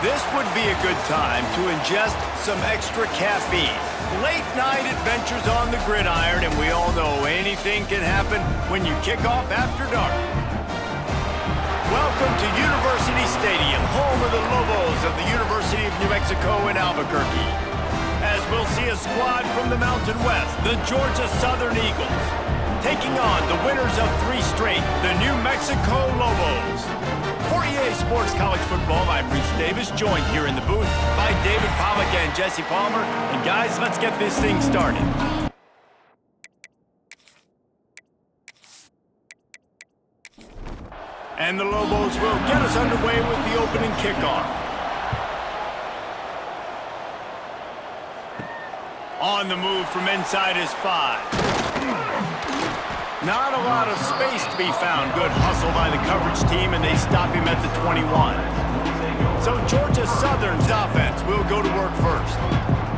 This would be a good time to ingest some extra caffeine. Late night adventures on the gridiron, and we all know anything can happen when you kick off after dark. Welcome to University Stadium, home of the Lobos of the University of New Mexico in Albuquerque. As we'll see a squad from the Mountain West, the Georgia Southern Eagles, taking on the winners of 3 straight, the New Mexico Lobos. For EA Sports College Football, I'm Reese Davis, joined here in the booth by David Pollack and Jesse Palmer. And guys, let's get this thing started. And the Lobos will get us underway with the opening kickoff. On the move from inside his 5. Not a lot of space to be found. Good hustle by the coverage team, and they stop him at the 21. So Georgia Southern's offense will go to work first.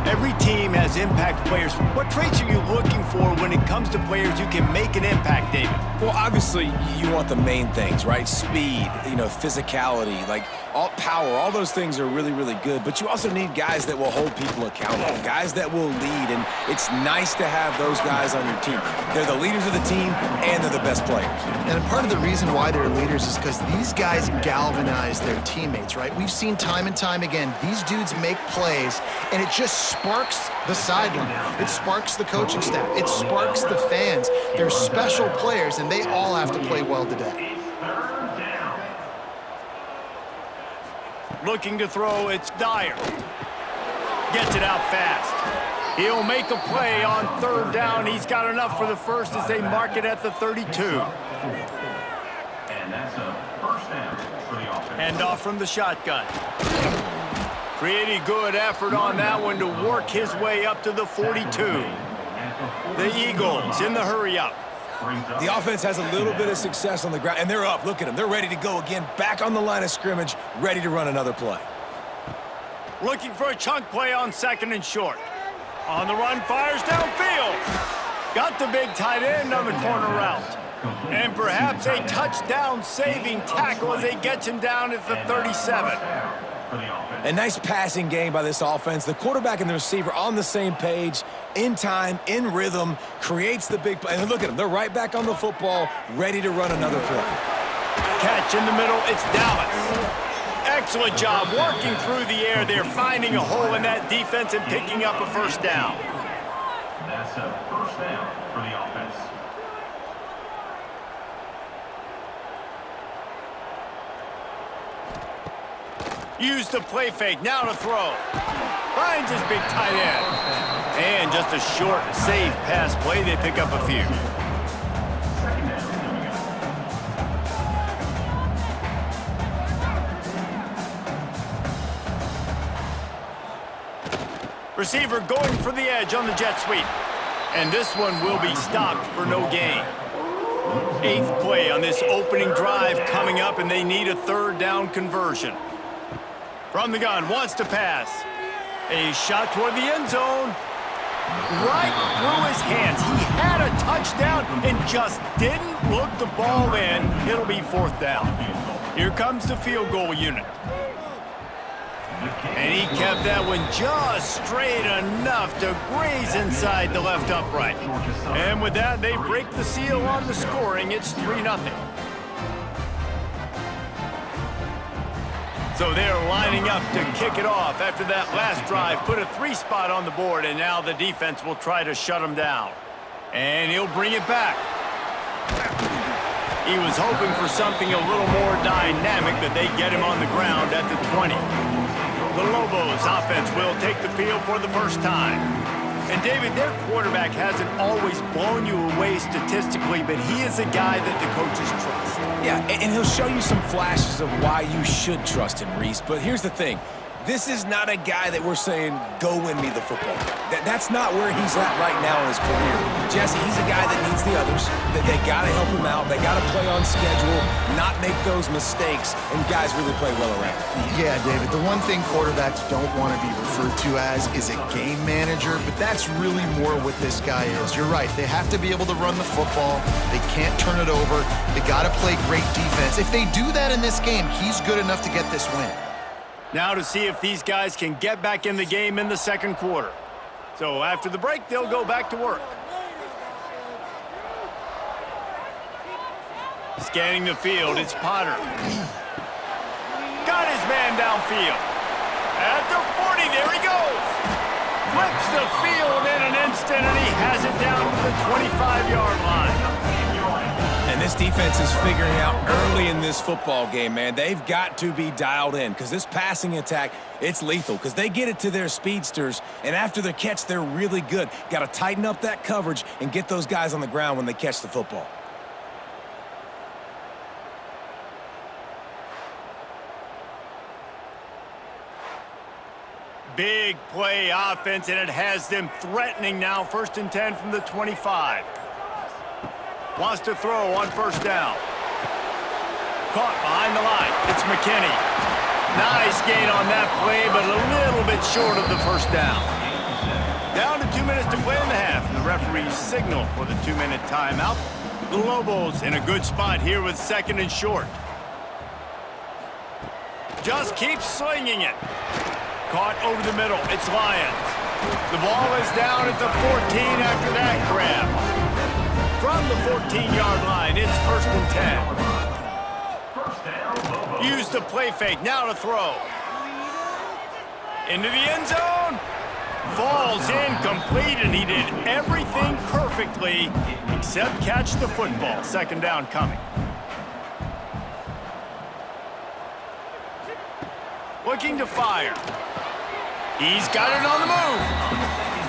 Every team has impact players. What traits are you looking for when it comes to players who can make an impact, David? Well, obviously, you want the main things, right? Speed, physicality, all power, all those things are really, really good. But you also need guys that will hold people accountable, guys that will lead, and it's nice to have those guys on your team. They're the leaders of the team, and they're the best players. And part of the reason why they're leaders is because these guys galvanize their teammates, right? We've seen time and time again, these dudes make plays, and it just sparks the sideline. It sparks the coaching staff. It sparks the fans. They're special players, and they all have to play well today. Looking to throw, it's Dyer. Gets it out fast. He'll make a play on 3rd down. He's got enough for the first as they mark it at the 32. And that's a first down for the offense. Hand off from the shotgun. Pretty good effort on that one to work his way up to the 42. The Eagles in the hurry-up. The offense has a little bit of success on the ground, and they're up. Look at them. They're ready to go again, back on the line of scrimmage, ready to run another play. Looking for a chunk play on 2nd and short. On the run, fires downfield. Got the big tight end on the corner route. And perhaps a touchdown-saving tackle as they get him down at the 37. A nice passing game by this offense. The quarterback and the receiver on the same page, in time, in rhythm, creates the big play. And look at them. They're right back on the football, ready to run another play. Catch in the middle. It's Dallas. Excellent job working through the air. They're finding a hole in that defense and picking up a first down. That's a first down for the offense. Use the play fake, now to throw. Finds his big tight end. And just a short, safe pass play, they pick up a few. Receiver going for the edge on the jet sweep. And this one will be stopped for no gain. 8th play on this opening drive coming up, and they need a 3rd down conversion. From the gun, wants to pass. A shot toward the end zone. Right through his hands. He had a touchdown and just didn't look the ball in. It'll be 4th down. Here comes the field goal unit. And he kept that one just straight enough to graze inside the left upright. And with that, they break the seal on the scoring. It's 3-0. So they're lining up to kick it off after that last drive. Put a 3 spot on the board, and now the defense will try to shut him down. And he'll bring it back. He was hoping for something a little more dynamic, but they get him on the ground at the 20. The Lobos offense will take the field for the first time. And David, their quarterback hasn't always blown you away statistically, but he is a guy that the coaches trust. Yeah, and he'll show you some flashes of why you should trust him, Reese. But here's the thing. This is not a guy that we're saying, go win me the football. That's not where he's at right now in his career. Jesse, he's a guy that needs the others. That they got to help him out. They got to play on schedule, not make those mistakes, and guys really play well around. Yeah, David, the one thing quarterbacks don't want to be referred to as is a game manager, but that's really more what this guy is. You're right. They have to be able to run the football. They can't turn it over. They got to play great defense. If they do that in this game, he's good enough to get this win. Now to see if these guys can get back in the game in the second quarter. So after the break, they'll go back to work. Scanning the field, it's Potter. Got his man downfield. At the 40, there he goes. Flips the field in an instant, and he has it down to the 25-yard line. And this defense is figuring out early in this football game, man. They've got to be dialed in because this passing attack, it's lethal because they get it to their speedsters, and after the catch, they're really good. Got to tighten up that coverage and get those guys on the ground when they catch the football. Big play offense, and it has them threatening now. 1st and 10 from the 25. Wants to throw on 1st down. Caught behind the line. It's McKinney. Nice gain on that play, but a little bit short of the 1st down. Down to 2 minutes to play in the half. The referees signal for the 2-minute timeout. The Lobos in a good spot here with 2nd and short. Just keep slinging it. Caught over the middle. It's Lions. The ball is down at the 14 after that grab. From the 14-yard line, it's 1st and 10. Use the play fake. Now to throw. Into the end zone. Falls incomplete, and he did everything perfectly except catch the football. 2nd down coming. Looking to fire. He's got it on the move.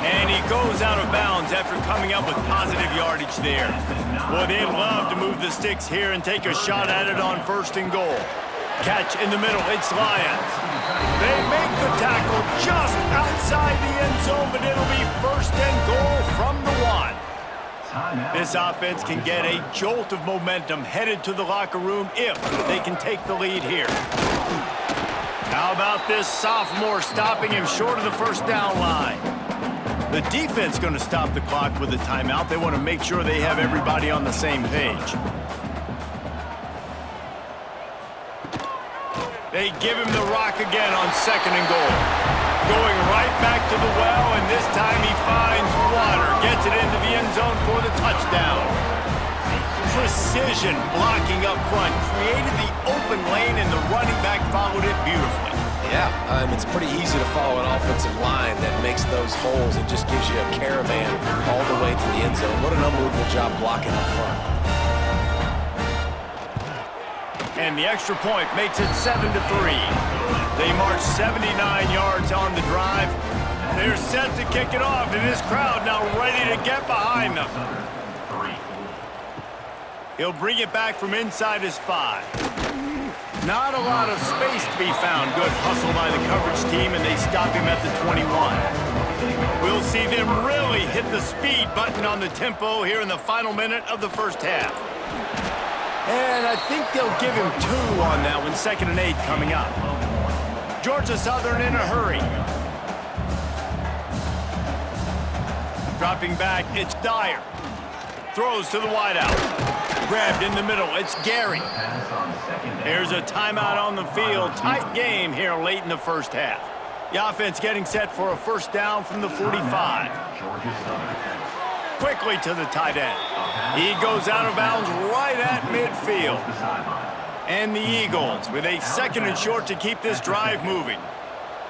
And he goes out of bounds after coming up with positive yardage there. Boy, they'd love to move the sticks here and take a shot at it on 1st and goal. Catch in the middle, it's Lions. They make the tackle just outside the end zone, but it'll be 1st and goal from the 1. This offense can get a jolt of momentum headed to the locker room if they can take the lead here. How about this sophomore stopping him short of the 1st down line? The defense going to stop the clock with a timeout. They want to make sure they have everybody on the same page. They give him the rock again on 2nd and goal. Going right back to the well, and this time he finds water. Gets it into the end zone for the touchdown. Precision blocking up front. Created the open lane, and the running back followed it beautifully. Yeah, it's pretty easy to follow an offensive line that makes those holes and just gives you a caravan all the way to the end zone. What an unbelievable job blocking up front. And the extra point makes it 7-3. They march 79 yards on the drive. They're set to kick it off, and this crowd now ready to get behind them. He'll bring it back from inside his 5. Not a lot of space to be found. Good hustle by the coverage team, and they stop him at the 21. We'll see them really hit the speed button on the tempo here in the final minute of the 1st half. And I think they'll give him 2 on that one. 2nd and 8 coming up. Georgia Southern in a hurry. Dropping back, it's Dyer. Throws to the wideout. Grabbed in the middle, it's Gary. There's a timeout on the field. Tight game here late in the 1st half. The offense getting set for a 1st down from the 45. Quickly to the tight end. He goes out of bounds right at midfield. And the Eagles with a 2nd and short to keep this drive moving.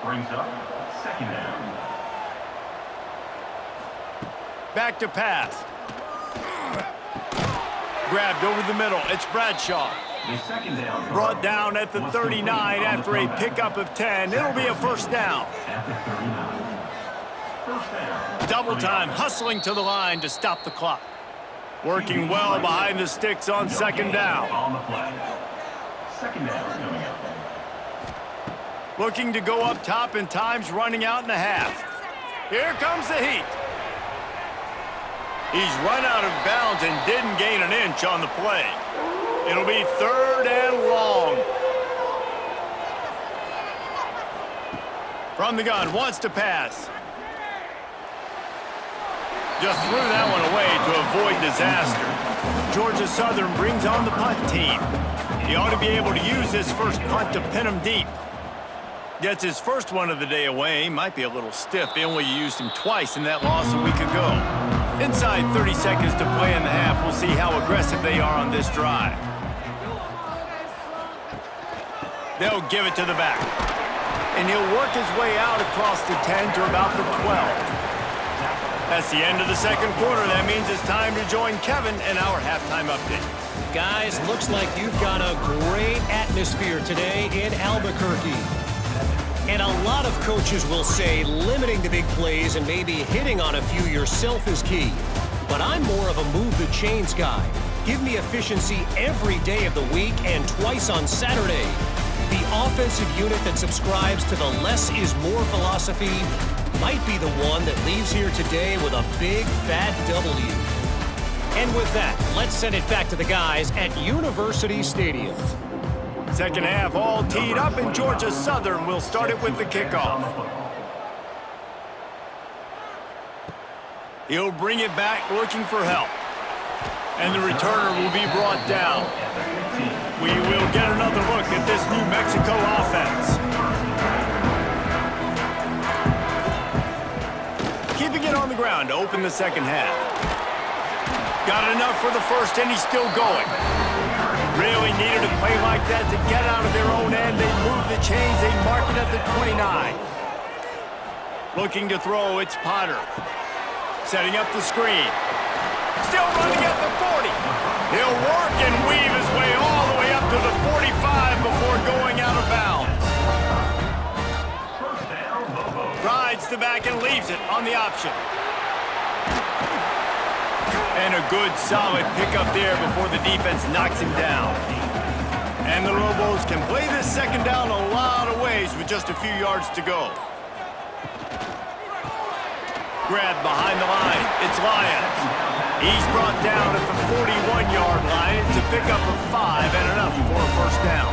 Brings up 2nd down. Back to pass. Grabbed over the middle. It's Bradshaw. Brought down at the 39 after a pickup of 10. It'll be a 1st down. Double time, hustling to the line to stop the clock. Working well behind the sticks on 2nd down. On the play. 2nd down coming up. Looking to go up top, and time's running out in the half. Here comes the heat. He's run out of bounds and didn't gain an inch on the play. It'll be 3rd and long. From the gun, wants to pass. Just threw that one away to avoid disaster. Georgia Southern brings on the punt team. He ought to be able to use this 1st punt to pin him deep. Gets his first one of the day away. Might be a little stiff. They only used him twice in that loss a week ago. Inside 30 seconds to play in the half. We'll see how aggressive they are on this drive. They'll give it to the back. And he'll work his way out across the 10 to about the 12. That's the end of the second quarter. That means it's time to join Kevin in our halftime update. Guys, looks like you've got a great atmosphere today in Albuquerque. And a lot of coaches will say limiting the big plays and maybe hitting on a few yourself is key. But I'm more of a move the chains guy. Give me efficiency every day of the week and twice on Saturday. The offensive unit that subscribes to the less is more philosophy might be the one that leaves here today with a big fat W. And with that, let's send it back to the guys at University Stadium. Second half all teed up, and Georgia Southern will start it with the kickoff. He'll bring it back looking for help. And the returner will be brought down. We will get another look at this New Mexico offense. Keeping it on the ground to open the second half. Got enough for the first, and he's still going. Really needed a play like that to get out of their own end. They move the chains. They mark it at the 29. Looking to throw, it's Potter. Setting up the screen. Still running at the 40. He'll work and weave his way all the way up to the 45 before going out of bounds. Rides the back and leaves it on the option. And a good, solid pickup there before the defense knocks him down. And the Lobos can play this second down a lot of ways with just a few yards to go. Grab behind the line. It's Lyons. He's brought down at the 41-yard line. It's a pickup of 5 and enough for a first down.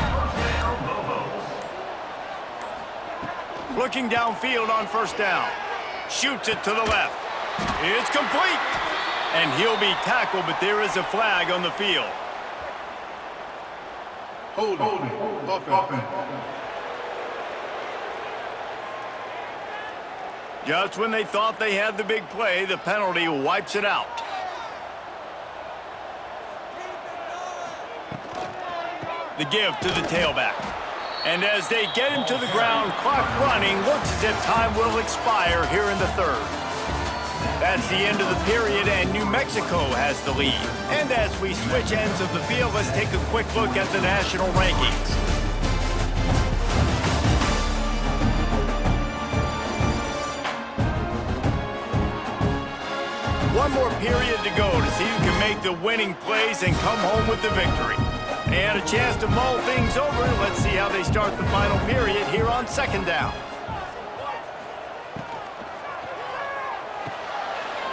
Looking downfield on first down. Shoots it to the left. It's complete. And he'll be tackled, but there is a flag on the field. Hold it. Offense. Just when they thought they had the big play, the penalty wipes it out. The give to the tailback. And as they get him to the ground, clock running, looks as if time will expire here in the third. That's the end of the period, and New Mexico has the lead. And as we switch ends of the field, let's take a quick look at the national rankings. One more period to go to see who can make the winning plays and come home with the victory. And a chance to mull things over. Let's see how they start the final period here on second down.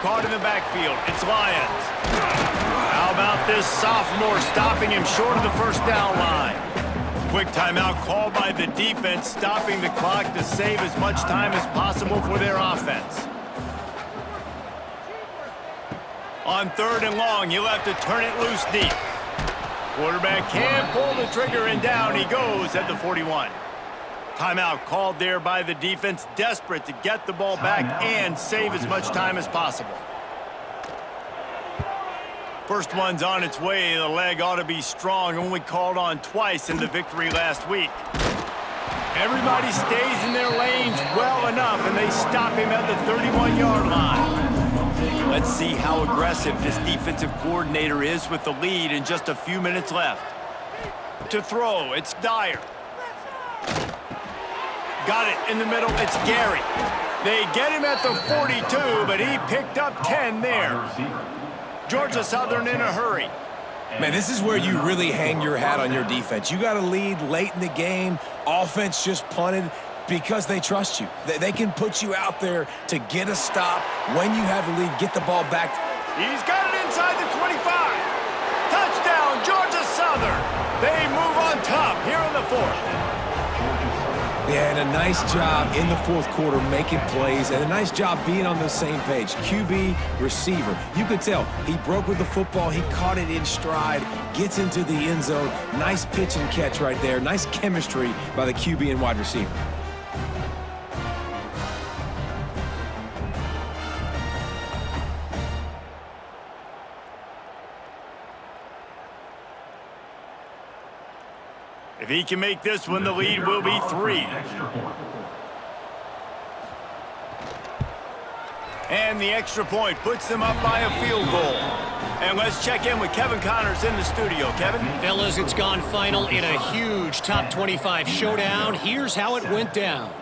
Caught in the backfield, it's Lyons. How about this sophomore stopping him short of the first down line? Quick timeout called by the defense, stopping the clock to save as much time as possible for their offense. On third and long, he'll have to turn it loose deep. Quarterback can pull the trigger, and down he goes at the 41. Timeout called there by the defense, desperate to get the ball back and save as much time as possible. First one's on its way. The leg ought to be strong, only called on twice in the victory last week. Everybody stays in their lanes well enough, and they stop him at the 31-yard line. Let's see how aggressive this defensive coordinator is with the lead and just a few minutes left. To throw, it's Dyer. Got it in the middle, it's Gary. They get him at the 42, but he picked up 10 there. Georgia Southern in a hurry. Man, this is where you really hang your hat on your defense. You got a lead late in the game. Offense just punted because they trust you. They can put you out there to get a stop when you have a lead, get the ball back. He's got it inside the 25. Touchdown, Georgia Southern. They move on top here in the fourth. Yeah, and a nice job in the fourth quarter making plays, and a nice job being on the same page. QB, receiver. You could tell he broke with the football. He caught it in stride, gets into the end zone. Nice pitch and catch right there. Nice chemistry by the QB and wide receiver. If he can make this one, the lead will be 3. Extra point. And the extra point puts them up by a field goal. And let's check in with Kevin Connors in the studio. Kevin? Fellas, it's gone final in a huge top 25 showdown. Here's how it went down.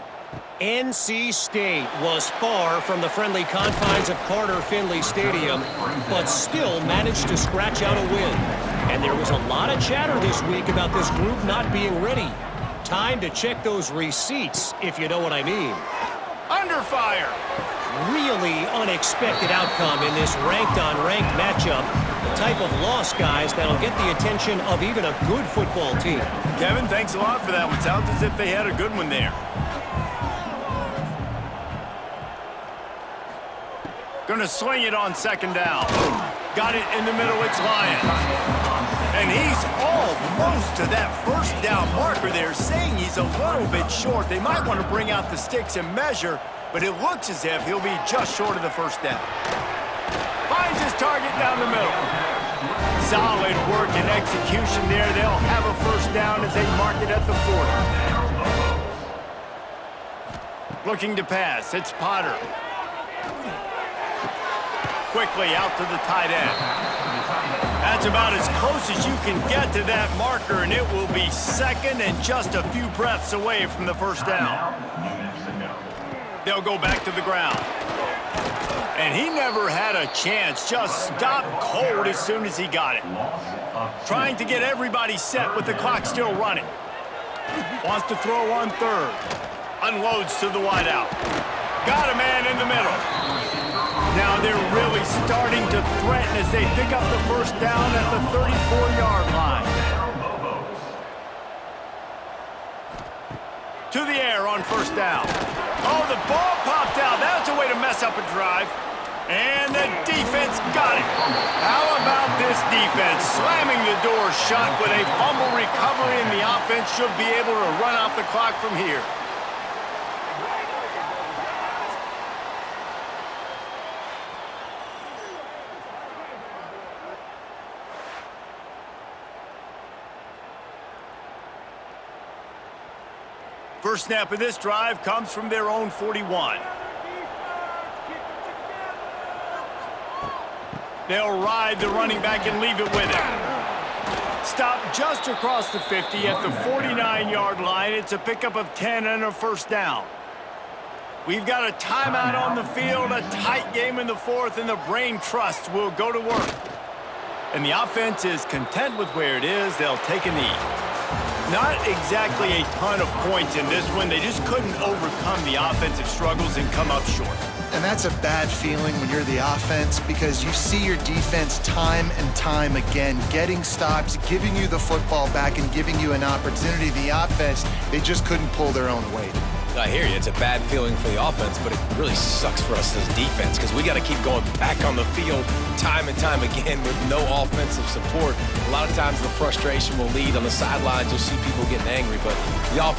NC State was far from the friendly confines of Carter Finley Stadium, but still managed to scratch out a win. And there was a lot of chatter this week about this group not being ready. Time to check those receipts, if you know what I mean. Under fire. Really unexpected outcome in this ranked-on-ranked matchup. The type of loss, guys, that'll get the attention of even a good football team. Kevin, thanks a lot for that one. Sounds as if they had a good one there. Gonna swing it on 2nd down. Got it in the middle, it's Lions. And he's almost to that 1st down marker there, saying he's a little bit short. They might want to bring out the sticks and measure, but it looks as if he'll be just short of the 1st down. Finds his target down the middle. Solid work and execution there. They'll have a 1st down as they mark it at the 40. Looking to pass, it's Potter. Quickly out to the tight end. That's about as close as you can get to that marker, and it will be 2nd and just a few breaths away from the 1st down. They'll go back to the ground. And he never had a chance, just stopped cold as soon as he got it. Trying to get everybody set with the clock still running. Wants to throw on 3rd. Unloads to the wideout. Got a man in the middle. Now they're really starting to threaten as they pick up the 1st down at the 34-yard line. To the air on 1st down. Oh, the ball popped out. That's a way to mess up a drive. And the defense got it. How about this defense slamming the door shut with a fumble recovery, and the offense should be able to run out the clock from here. First snap of this drive comes from their own 41. They'll ride the running back and leave it with him. Stop just across the 50 at the 49-yard line. It's a pickup of 10 and a 1st down. We've got a timeout on the field, a tight game in the 4th, and the brain trust will go to work. And the offense is content with where it is. They'll take a knee. Not exactly a ton of points in this one. They just couldn't overcome the offensive struggles and come up short. And that's a bad feeling when you're the offense, because you see your defense time and time again getting stops, giving you the football back and giving you an opportunity. The offense, they just couldn't pull their own weight. I hear you. It's a bad feeling for the offense, but it really sucks for us as defense because we got to keep going back on the field time and time again with no offensive support. A lot of times the frustration will lead on the sidelines. You'll see people getting angry, but the offense